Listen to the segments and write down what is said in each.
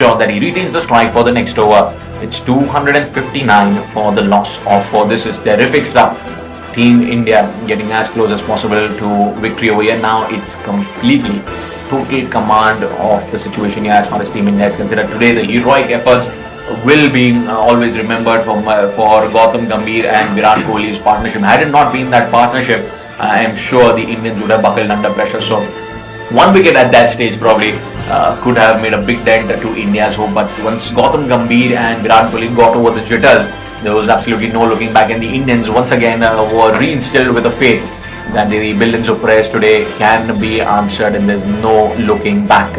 ensure that he retains the strike for the next over. It's 259 for the loss of 4. This is terrific stuff. Team India getting as close as possible to victory over here. Now it's completely total command of the situation here as far as Team India is considered. Today the heroic efforts will be always remembered for Gautam Gambhir and Virat Kohli's partnership. Had it not been that partnership, I am sure the Indians would have buckled under pressure. So one wicket at that stage probably could have made a big dent to India's hope. But once Gautam Gambhir and Virat Kohli got over the jitters, there was absolutely no looking back, and the Indians once again were reinstilled with the faith that the billions of prayers today can be answered, and there's no looking back.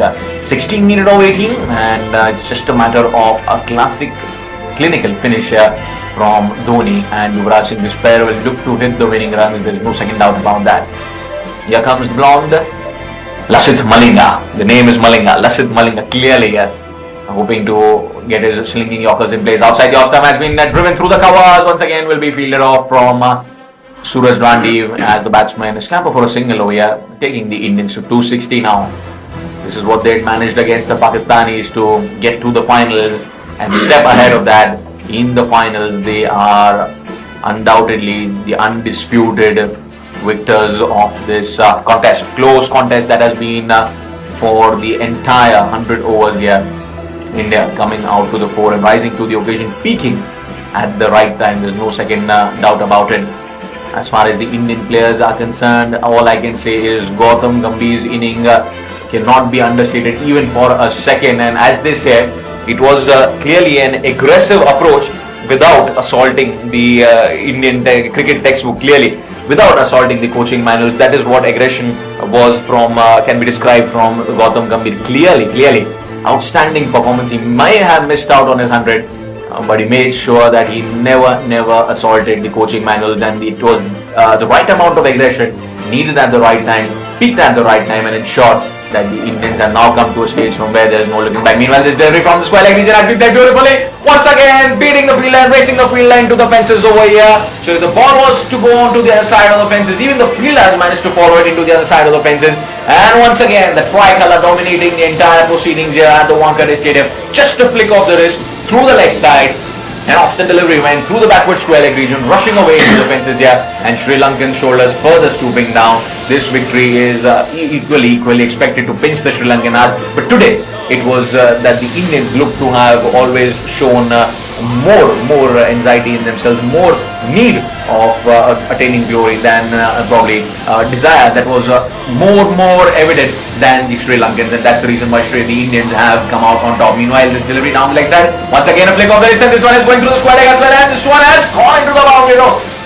16 minutes of waiting, and it's just a matter of a classic clinical finish here from Dhoni, and Yuvraj Singh. This pair will look to hit the winning runs. There's no second doubt about that. Here comes the blonde, Lasith Malinga. The name is Malinga. Lasith Malinga clearly hoping to get his slinging Yorkers in place. Outside the off-stump has been driven through the covers. Once again will be fielded off from Suraj Randev as the batsman scamper for a single over here, taking the Indians to 260 now. This is what they had managed against the Pakistanis to get to the finals and step ahead of that. In the finals, they are undoubtedly the undisputed victors of this contest. Close contest that has been for the entire 100 overs here. India coming out to the fore and rising to the occasion, peaking at the right time. There's no second doubt about it. As far as the Indian players are concerned, all I can say is Gautam Gambhir's inning cannot be understated even for a second. And as they said, it was clearly an aggressive approach without assaulting the Indian cricket textbook, clearly without assaulting the coaching manuals. That is what aggression was from, can be described from Gautam Gambhir. Clearly, outstanding performance. He may have missed out on his 100, but he made sure that he never assaulted the coaching manuals, and it was the right amount of aggression needed at the right time, peaked at the right time, and ensured that the Indians have now come to a stage from where there is no looking back. Meanwhile, this delivery from the square leg region has been played beautifully. Once again, beating the field line, racing the field line to the fences over here. So if the ball was to go on to the other side of the fences, even the fielder has managed to follow it into the other side of the fences. And once again, the tricolour dominating the entire proceedings here at the Wankhede Stadium. Just a flick of the wrist through the leg side, and off the delivery went through the backward square leg region, rushing away into the fences here, and Sri Lankan shoulders further stooping down. This victory is equally expected to pinch the Sri Lankan heart. But today, it was that the Indians look to have always shown more anxiety in themselves, more need of attaining glory than probably desire that was more evident than the Sri Lankans, and that's the reason why the Indians have come out on top. Meanwhile, this delivery down the leg side, once again a flick of the wrist, and this one is going through the square leg as well, and this one has gone into the boundary.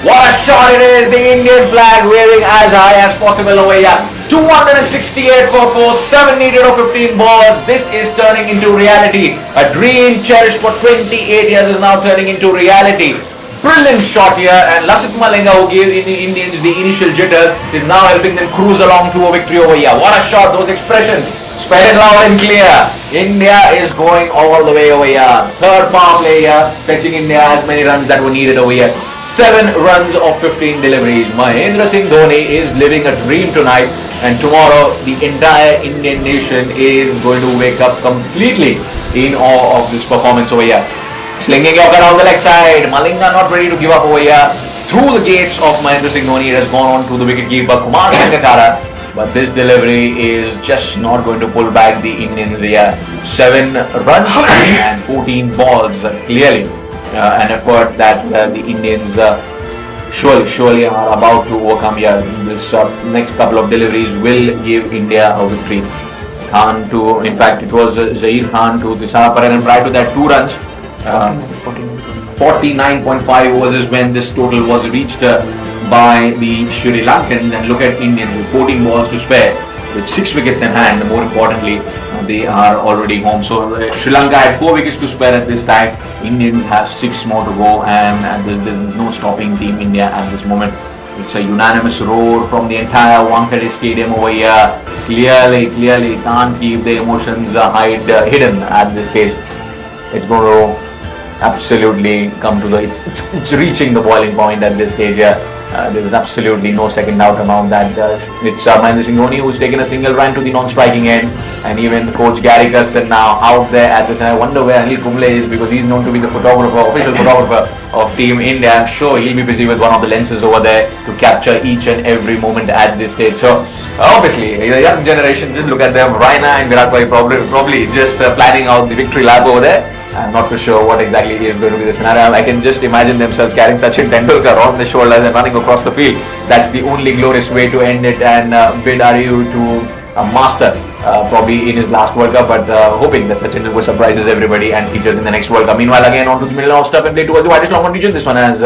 What a shot it is! The Indian flag waving as high as possible over here. 268 for 4, 7 needed of 15 balls. This is turning into reality. A dream cherished for 28 years is now turning into reality. Brilliant shot here, and Lasith Malinga, who gave the Indians the initial jitters, is now helping them cruise along to a victory over here. What a shot! Those expressions spelled it loud and clear. India is going all the way over here. Third power play here, fetching India as many runs that were needed over here. 7 runs of 15 deliveries. Mahendra Singh Dhoni is living a dream tonight, and tomorrow the entire Indian nation is going to wake up completely in awe of this performance over here. Slinging Yorker down the leg side. Malinga not ready to give up over here. Through the gates of Mahendra Singh Dhoni, it has gone on to the wicketkeeper Kumar Sangakkara. But this delivery is just not going to pull back the Indians here. 7 runs and 14 balls. Clearly an effort that the Indians surely are about to overcome here. This next couple of deliveries will give India a victory. In fact, it was Zaheer Khan to Tisara Paran, and prior to that 2 runs. 49.5 overs is when this total was reached by the Sri Lankans, and look at Indians with 14 balls to spare with 6 wickets in hand. More importantly, they are already home. So Sri Lanka had 4 wickets to spare at this time. Indians have 6 more to go, and there's no stopping Team India at this moment. It's a unanimous roar from the entire Wankhede Stadium over here. Clearly can't keep the emotions hidden at this stage. It's going to absolutely come to it's reaching the boiling point at this stage here. There is absolutely no second doubt about that. It's Mahendra Singh Dhoni who's taken a single run to the non-striking end, and even coach Gary Custon now out there at this. And I wonder where Anil Kumble is, because he's known to be the official photographer of Team India. I'm sure he'll be busy with one of the lenses over there to capture each and every moment at this stage. So obviously, the young generation, just look at them. Raina and Virat Kohli probably just planning out the victory lap over there. I'm not too sure what exactly is going to be the scenario. I can just imagine themselves carrying Sachin Tendulkar on their shoulders and running across the field. That's the only glorious way to end it and bid adieu to a master probably in his last World Cup, but hoping that Sachin Tendulkar surprises everybody and features in the next World Cup. Meanwhile, again on to the middle of stuff and play towards the widest long region. This one has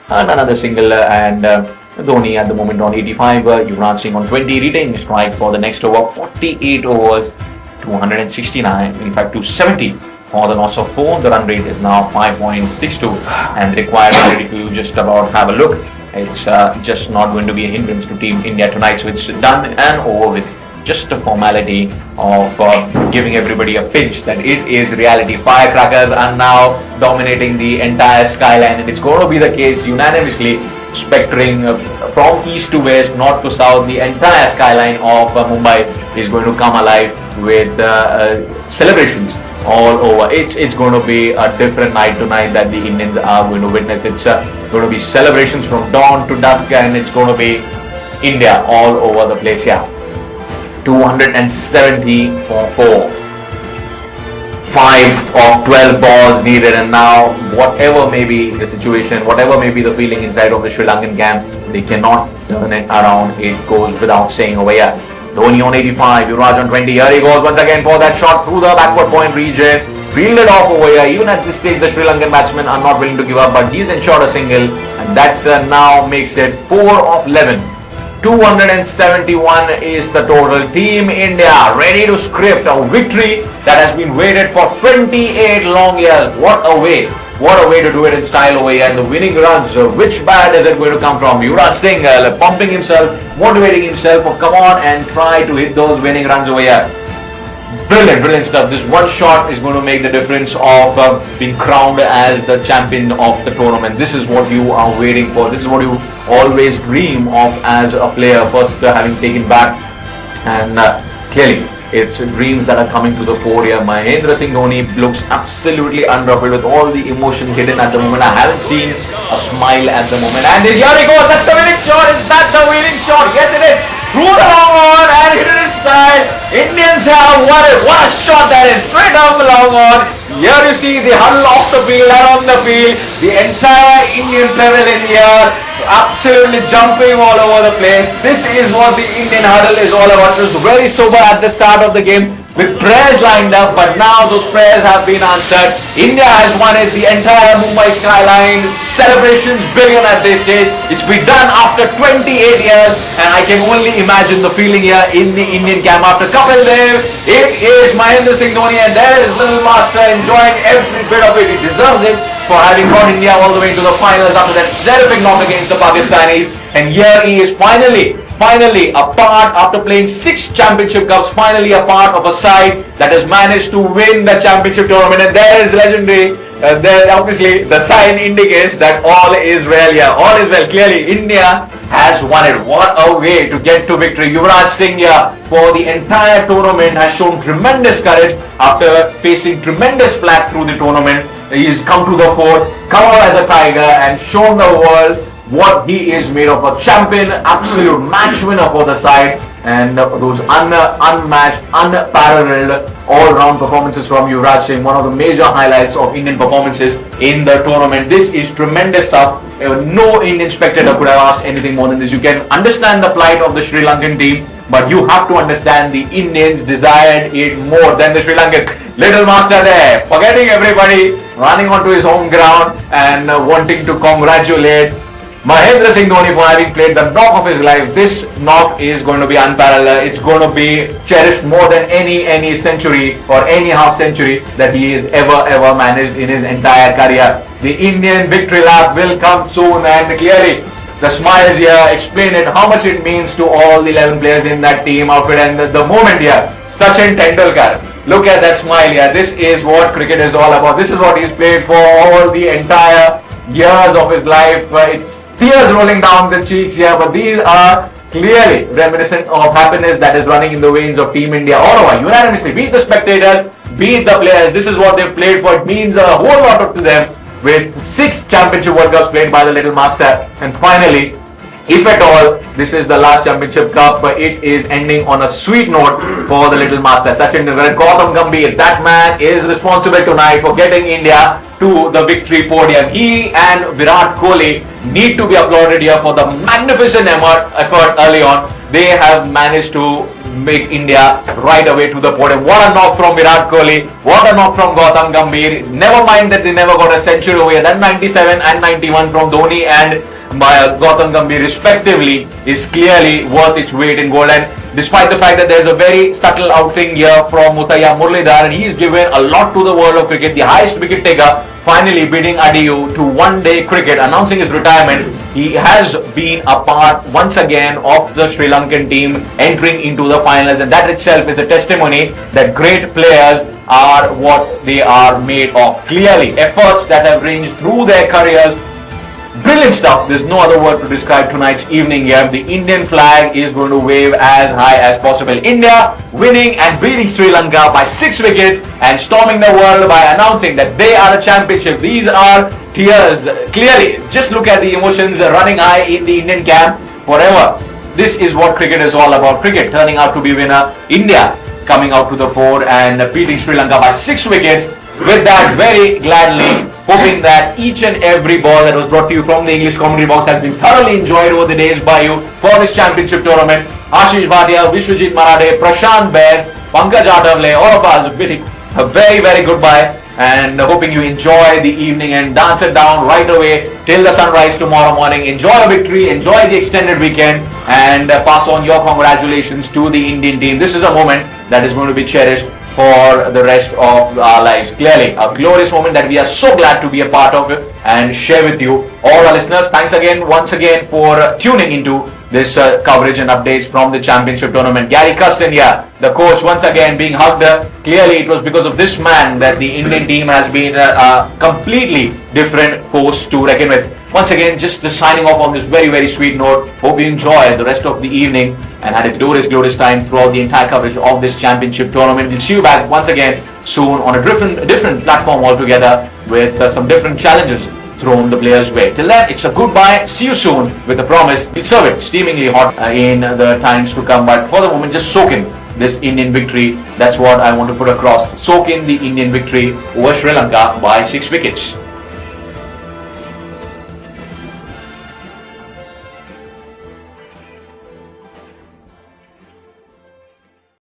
another single and Dhoni at the moment on 85, Yuvraj Singh on 20, retaining strike for the next over. 48 overs, 269, in fact 270. For the loss of 4, the run rate is now 5.62, and the required run rate, if you just about have a look, it's just not going to be a hindrance to Team India tonight. So it's done and over with. Just a formality of giving everybody a pinch that it is reality. Firecrackers are now dominating the entire skyline, and it's going to be the case unanimously, spectring from east to west, north to south. The entire skyline of Mumbai is going to come alive with celebrations all over. It's going to be a different night tonight that the Indians are going to witness. It's going to be celebrations from dawn to dusk, and it's going to be India all over the place. Yeah, 270 for 4. 5 of 12 balls needed, and now whatever may be the situation, whatever may be the feeling inside of the Sri Lankan camp, they cannot turn it around. It goes without saying over here. Dhoni on 85, Yuvraj on 20. Here he goes once again for that shot through the backward point region. Fielded off over here. Even at this stage, the Sri Lankan batsmen are not willing to give up, but he's ensured a single, and that now makes it 4 of 11. 271 is the total. Team India ready to script a victory that has been waited for 28 long years. What a way! What a way to do it in style over here. And the winning runs, which bat is it going to come from? Yuvraj Singh pumping himself, motivating himself for come on and try to hit those winning runs over here. Brilliant, brilliant stuff. This one shot is going to make the difference of being crowned as the champion of the tournament. This is what you are waiting for. This is what you always dream of as a player, first having taken back. And clearly, it's dreams that are coming to the fore here. Mahendra Singh Dhoni looks absolutely unruffled with all the emotion hidden at the moment. I haven't seen a smile at the moment. And here he goes. That's the winning shot. Is that the winning shot? Yes, it is. Through the long on and hit it inside. Indians have won it. What a shot that is. Straight down the long on. Here you see the huddle off the field and on the field. The entire Indian pavilion here absolutely jumping all over the place. This is what the Indian huddle is all about. It was very sober at the start of the game with prayers lined up, but now those prayers have been answered. India has won it. The entire Mumbai skyline, celebrations billion at this stage. It's been done after 28 years, and I can only imagine the feeling here in the Indian camp. After Kapil Dev, it is Mahendra Singh Dhoni, and there is Little Master enjoying every bit of it. He deserves it for having brought India all the way to the finals after that terrific knock against the Pakistanis. And here he is finally a part, after playing 6 championship cups, finally a part of a side that has managed to win the championship tournament. And there is legendary. There obviously the sign indicates that all is well here. All is well. Clearly India has won it. What a way to get to victory. Yuvraj Singh here for the entire tournament has shown tremendous courage after facing tremendous flack through the tournament. He's come to the fore, come out as a tiger and shown the world what he is made of. A champion, absolute match winner for the side, and those unmatched, unparalleled all-round performances from Yuvraj Singh, one of the major highlights of Indian performances in the tournament. This is tremendous stuff. No Indian spectator could have asked anything more than this. You can understand the plight of the Sri Lankan team, but you have to understand the Indians desired it more than the Sri Lankans. Little Master there, forgetting everybody, running onto his home ground and wanting to congratulate Mahendra Singh Dhoni for having played the knock of his life. This knock is going to be unparalleled. It's going to be cherished more than any century or any half century that he has ever managed in his entire career. The Indian victory lap will come soon, and clearly the smiles here explain it, how much it means to all the 11 players in that team outfit. And the moment here, Sachin Tendulkar, look at that smile here. This is what cricket is all about. This is what he's played for all the entire years of his life. It's tears rolling down the cheeks here, but these are clearly reminiscent of happiness that is running in the veins of Team India all over. Unanimously, beat the spectators, beat the players. This is what they've played for. It means a whole lot to them, with 6 championship World Cups played by the Little Master. And finally, if at all, this is the last championship cup, it is ending on a sweet note for the Little Master. Sachin Tendulkar, Gautam Gambhir, that man is responsible tonight for getting India to the victory podium. He and Virat Kohli need to be applauded here for the magnificent effort early on. They have managed to make India right away to the podium. What a knock from Virat Kohli. What a knock from Gautam Gambhir. Never mind that they never got a century over here. Then 97 and 91 from Dhoni and Gautam Gambhir respectively is clearly worth its weight in gold. And despite the fact that there is a very subtle outing here from Muthiah Muralidharan, and he is given a lot to the world of cricket, the highest wicket taker, finally beating Adiyu to one-day cricket, announcing his retirement. He has been a part once again of the Sri Lankan team entering into the finals, and that itself is a testimony that great players are what they are made of. Clearly, efforts that have ranged through their careers. Brilliant stuff. There's no other word to describe tonight's evening here. The Indian flag is going to wave as high as possible. India winning and beating Sri Lanka by 6 wickets and storming the world by announcing that they are the championship. These are tears. Clearly, just look at the emotions running high in the Indian camp forever. This is what cricket is all about. Cricket turning out to be winner. India coming out to the fore and beating Sri Lanka by 6 wickets. With that, very gladly hoping that each and every ball that was brought to you from the English commentary box has been thoroughly enjoyed over the days by you for this championship tournament. Ashish Bhatia, Vishwajit Marathe, Prashant Bair, Pankaj Adavale, all of us bidding a very, very goodbye and hoping you enjoy the evening and dance it down right away till the sunrise tomorrow morning. Enjoy a victory, enjoy the extended weekend, and pass on your congratulations to the Indian team. This is a moment that is going to be cherished for the rest of our lives. Clearly, a glorious moment that we are so glad to be a part of it and share with you. All our listeners, thanks again, once again, for tuning into this coverage and updates from the championship tournament. Gary Custon here, the coach, once again being hugged. Clearly, it was because of this man that the Indian team has been a completely different force to reckon with. Once again, just signing off on this very, very sweet note. Hope you enjoy the rest of the evening and had a glorious time throughout the entire coverage of this championship tournament. We'll see you back once again soon on a different platform altogether with some different challenges thrown the players' way. Till then, it's a goodbye. See you soon with the promise. We'll serve it steamingly hot in the times to come. But for the moment, just soak in this Indian victory. That's what I want to put across. Soak in the Indian victory over Sri Lanka by 6 wickets.